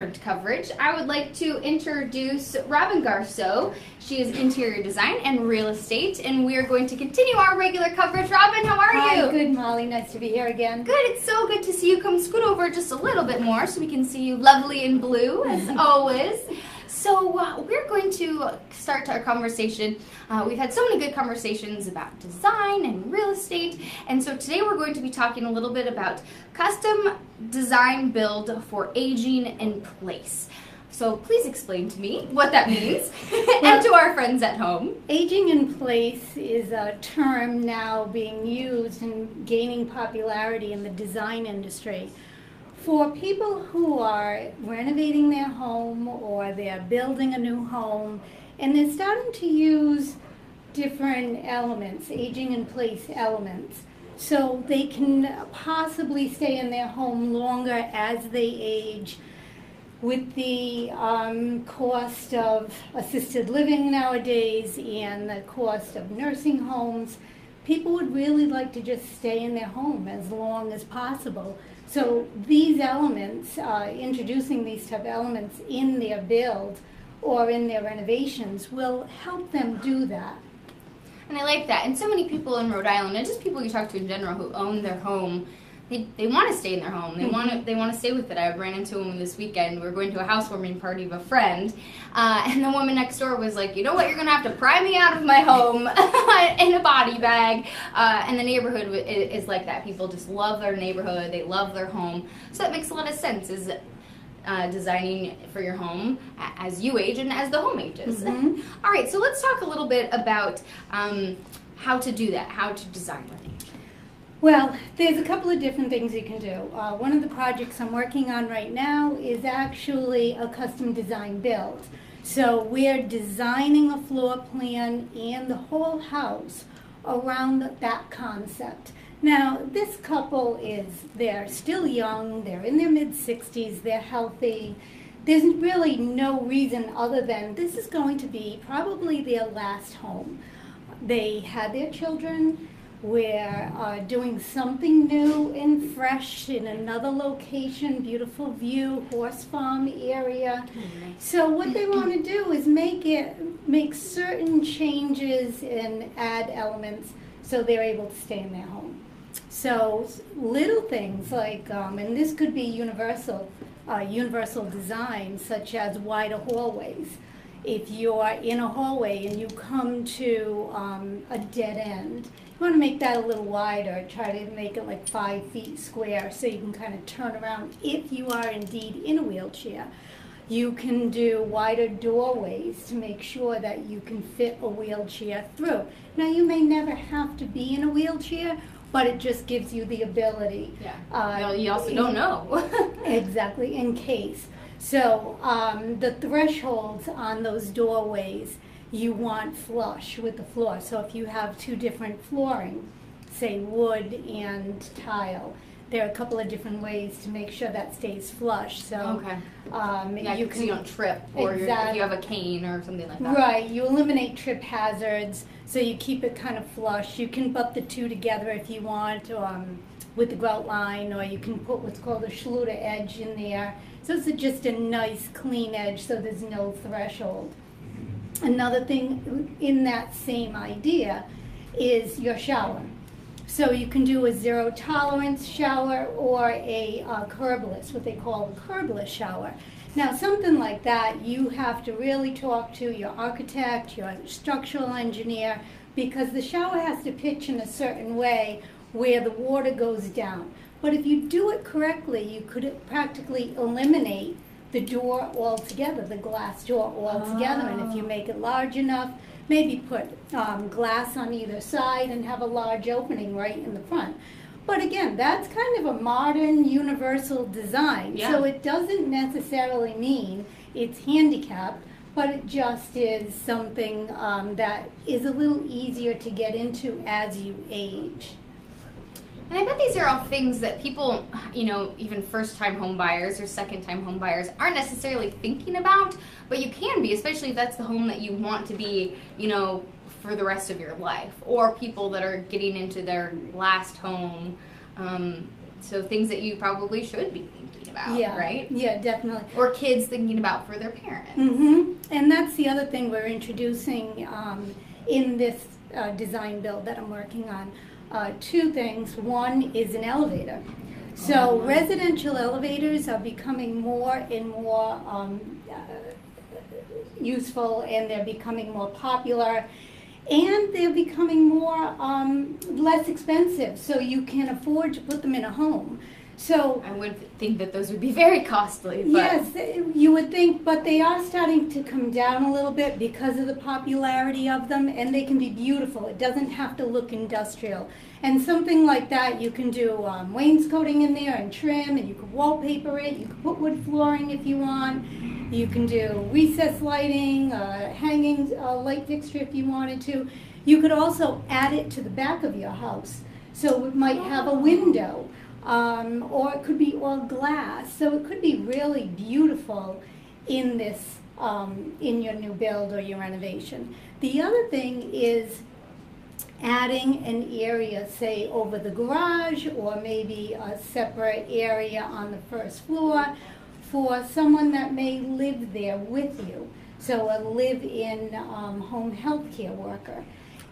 Coverage, I would like to introduce Robin Garceau. She is interior design and real estate, and we are going to continue our regular coverage. Robin, how are you? Hi, good, Molly. Nice to be here again. Good. It's so good to see you. Come scoot over just a little bit more so we can see you lovely in blue, as always. So we're going to start our conversation. We've had so many good conversations about design and real estate, and so today we're going to be talking a little bit about custom design build for aging in place. So please explain to me what that means and to our friends at home. Aging in place is a term now being used and gaining popularity in the design industry for people who are renovating their home or they're building a new home, and they're starting to use different elements, aging in place elements, so they can possibly stay in their home longer as they age. With the cost of assisted living nowadays and the cost of nursing homes, people would really like to just stay in their home as long as possible. So these elements, introducing these type of elements in their build or in their renovations will help them do that. And I like that. And so many people in Rhode Island, and just people you talk to in general who own their home, they want to stay in their home. They want to stay with it. I ran into one this weekend. We were going to a housewarming party of a friend, and the woman next door was like, "You know what? You're going to have to pry me out of my home in a body bag." And the neighborhood is like that. People just love their neighborhood. They love their home. So that makes a lot of sense. Is designing for your home as you age and as the home ages. Mm-hmm. All right. So let's talk a little bit about how to do that. How to design with age. Well, there's a couple of different things you can do. One of the projects I'm working on right now is actually a custom design build. So we're designing a floor plan and the whole house around that concept. Now, this couple they're still young, they're in their mid-60s, they're healthy. There's really no reason other than this is going to be probably their last home. They had their children. We're doing something new and fresh in another location, beautiful view, horse farm area. So what they want to do is make certain changes and add elements so they're able to stay in their home. So little things like, and this could be universal design, such as wider hallways. If you're in a hallway and you come to a dead end, you want to make that a little wider, try to make it like 5 feet square so you can kind of turn around if you are indeed in a wheelchair. You can do wider doorways to make sure that you can fit a wheelchair through. Now, you may never have to be in a wheelchair, but it just gives you the ability. Yeah. Well, you also don't know. Exactly, in case. So the thresholds on those doorways you want flush with the floor. So if you have two different flooring, say wood and tile, there are a couple of different ways to make sure that stays flush. So okay. Yeah, you don't trip, or exactly. if you have a cane or something like that. Right, you eliminate trip hazards, so you keep it kind of flush. You can butt the two together if you want, with the grout line, or you can put what's called a Schluter edge in there. So it's just a nice clean edge, so there's no threshold. Another thing in that same idea is your shower. So you can do a zero tolerance shower or a curbless, what they call a curbless shower. Now, something like that, you have to really talk to your architect, your structural engineer, because the shower has to pitch in a certain way where the water goes down. But if you do it correctly, you could practically eliminate the door altogether, the glass door altogether. And if you make it large enough, maybe put glass on either side and have a large opening right in the front. But again, that's kind of a modern universal design. Yeah. So it doesn't necessarily mean it's handicapped, but it just is something that is a little easier to get into as you age. And I bet these are all things that people, even first-time home buyers or second-time home buyers aren't necessarily thinking about, but you can be, especially if that's the home that you want to be, for the rest of your life, or people that are getting into their last home. So things that you probably should be thinking about, Yeah, right? yeah, definitely. Or kids thinking about for their parents. And that's the other thing we're introducing in this design build that I'm working on. Two things. One is an elevator. So residential elevators are becoming more and more useful, and they're becoming more popular, and they're becoming more less expensive, so you can afford to put them in a home. So I would think that those would be very costly. But yes, you would think, but they are starting to come down a little bit because of the popularity of them, and they can be beautiful. It doesn't have to look industrial. And something like that, you can do wainscoting in there and trim, and you can wallpaper it. You can put wood flooring if you want. You can do recessed lighting, hanging light fixture if you wanted to. You could also add it to the back of your house. So it might have a window. Or it could be all glass, so it could be really beautiful in this, in your new build or your renovation. The other thing is adding an area, say over the garage, or maybe a separate area on the first floor for someone that may live there with you. So a live-in home health care worker.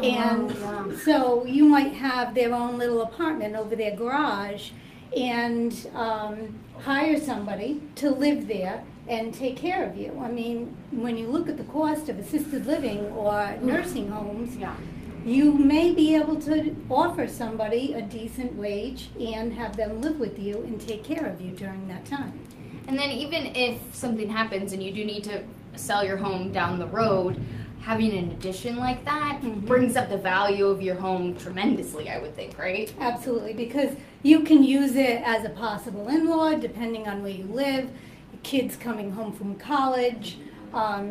And so you might have their own little apartment over their garage, and hire somebody to live there and take care of you. I mean, when you look at the cost of assisted living or nursing homes, you may be able to offer somebody a decent wage and have them live with you and take care of you during that time. And then even if something happens and you do need to sell your home down the road, having an addition like that brings up the value of your home tremendously, I would think, right? Absolutely, because you can use it as a possible in-law depending on where you live, kids coming home from college,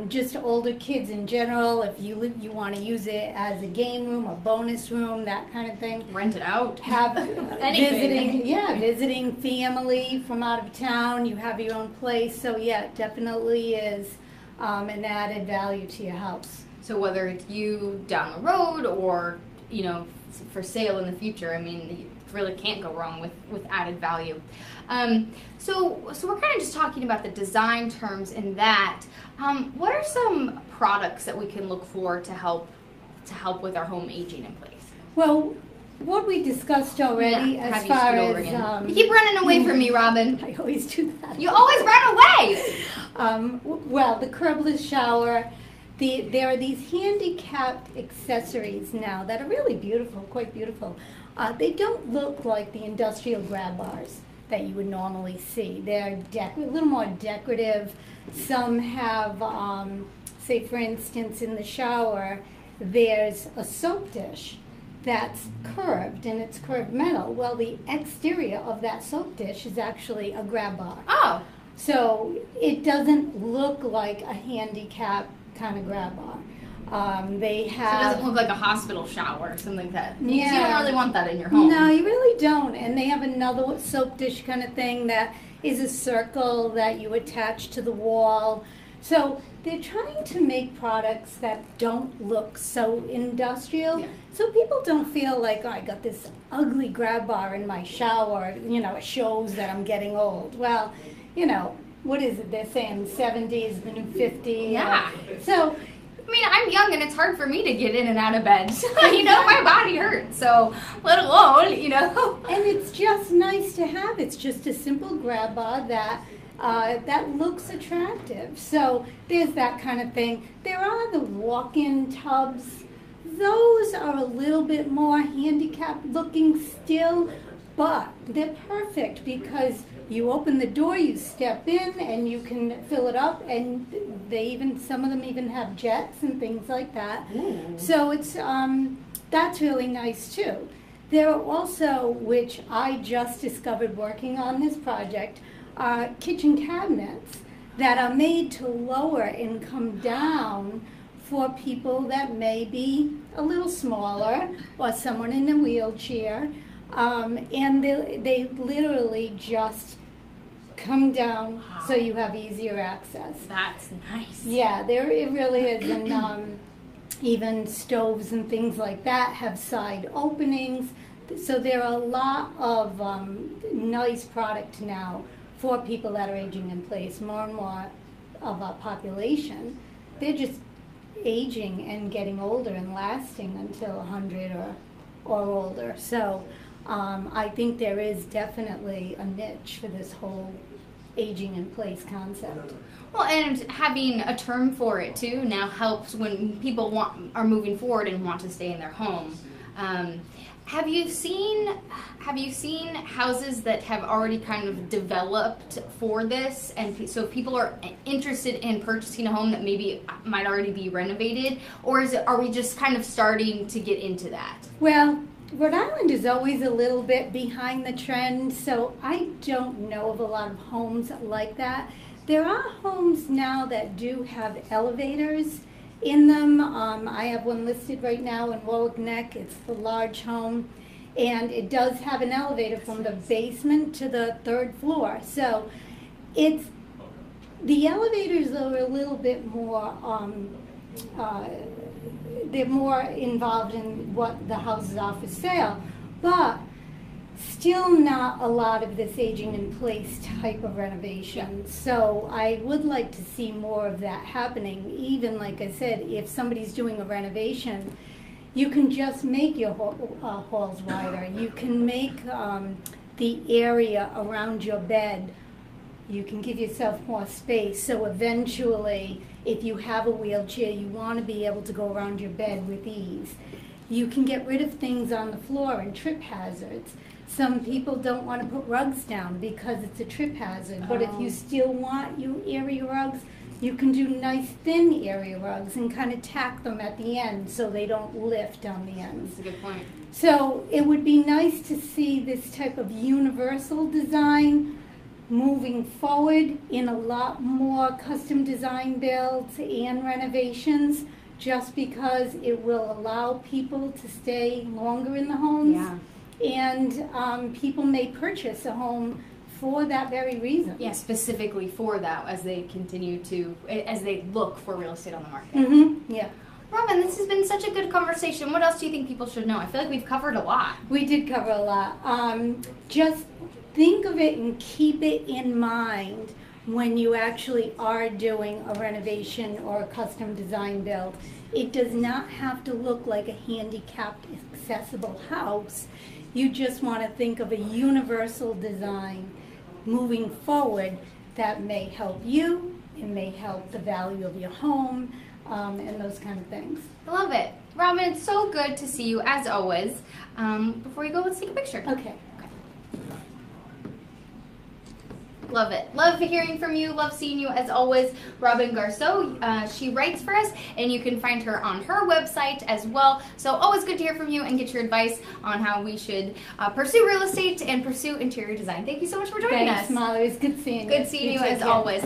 just older kids in general. If you want to use it as a game room, a bonus room, that kind of thing. Rent it out. Have visiting family from out of town. You have your own place, so yeah, it definitely is an added value to your house. So whether it's you down the road or, you know, for sale in the future, I mean, you really can't go wrong with added value. So we're kind of just talking about the design terms in that. What are some products that we can look for to help with our home aging in place? Well, what we discussed already, as far as you keep running away from me, Robin. I always do that. You always run away. Well, the curbless shower. There are these handicapped accessories now that are really beautiful, quite beautiful. They don't look like the industrial grab bars that you would normally see. They're a little more decorative. Some have, say for instance, in the shower, there's a soap dish that's curved, and it's curved metal. Well, the exterior of that soap dish is actually a grab bar. Oh. So it doesn't look like a handicap kind of grab bar. They have. So it doesn't look like a hospital shower or something like that. Yeah. You don't really want that in your home. No, you really don't. And they have another soap dish kind of thing that is a circle that you attach to the wall. So they're trying to make products that don't look so industrial, so people don't feel like, oh, I got this ugly grab bar in my shower, you know, it shows that I'm getting old. Well, you know, what is it, they're saying 70 is the new 50. Yeah. So, I mean, I'm young and it's hard for me to get in and out of bed. You know, my body hurts, so let alone, you know. And it's just nice to have. It's just a simple grab bar that looks attractive. So there's that kind of thing. There are the walk-in tubs. Those are a little bit more handicapped looking still, but they're perfect because you open the door, you step in, and you can fill it up, and some of them even have jets and things like that. Ooh. So it's that's really nice too. There are also, which I just discovered working on this project, kitchen cabinets that are made to lower and come down for people that may be a little smaller or someone in a wheelchair, and they literally just come down so you have easier access. That's nice. Yeah, it really is, and even stoves and things like that have side openings. So there are a lot of nice product now for people that are aging in place. More and more of our population, they're just aging and getting older and lasting until 100 or older. So I think there is definitely a niche for this whole aging in place concept. Well, and having a term for it too now helps when people are moving forward and want to stay in their home. Have you seen houses that have already kind of developed for this, and so if people are interested in purchasing a home that maybe might already be renovated, or are we just kind of starting to get into that? Well, Rhode Island is always a little bit behind the trend, so I don't know of a lot of homes like that. There are homes now that do have elevators in them. I have one listed right now in Warwick Neck. It's the large home, and it does have an elevator from the basement to the 3rd floor. So the elevators are a little bit more, they're more involved in what the houses are for sale, but still not a lot of this aging in place type of renovation. So I would like to see more of that happening. Even like I said, if somebody's doing a renovation, you can just make your halls wider. You can make the area around your bed, you can give yourself more space. So eventually, if you have a wheelchair, you want to be able to go around your bed with ease. You can get rid of things on the floor and trip hazards. Some people don't want to put rugs down because it's a trip hazard, but if you still want area rugs, you can do nice thin area rugs and kind of tack them at the end so they don't lift on the ends. That's a good point. So it would be nice to see this type of universal design moving forward in a lot more custom design builds and renovations, just because it will allow people to stay longer in the homes. Yeah. And people may purchase a home for that very reason. Yeah, specifically for that, as they look for real estate on the market. Mm-hmm. Yeah. Robin, this has been such a good conversation. What else do you think people should know? I feel like we've covered a lot. We did cover a lot. Just think of it and keep it in mind when you actually are doing a renovation or a custom design build. It does not have to look like a handicapped accessible house. You just want to think of a universal design moving forward that may help you, it may help the value of your home, and those kind of things. I love it. Robin, it's so good to see you, as always. Before you go, let's take a picture. Okay. Love it. Love hearing from you. Love seeing you, as always. Robin Garceau, she writes for us, and you can find her on her website as well. So always good to hear from you and get your advice on how we should pursue real estate and pursue interior design. Thank you so much for joining us. Thanks, Molly. It was good seeing you. Good seeing you, as always.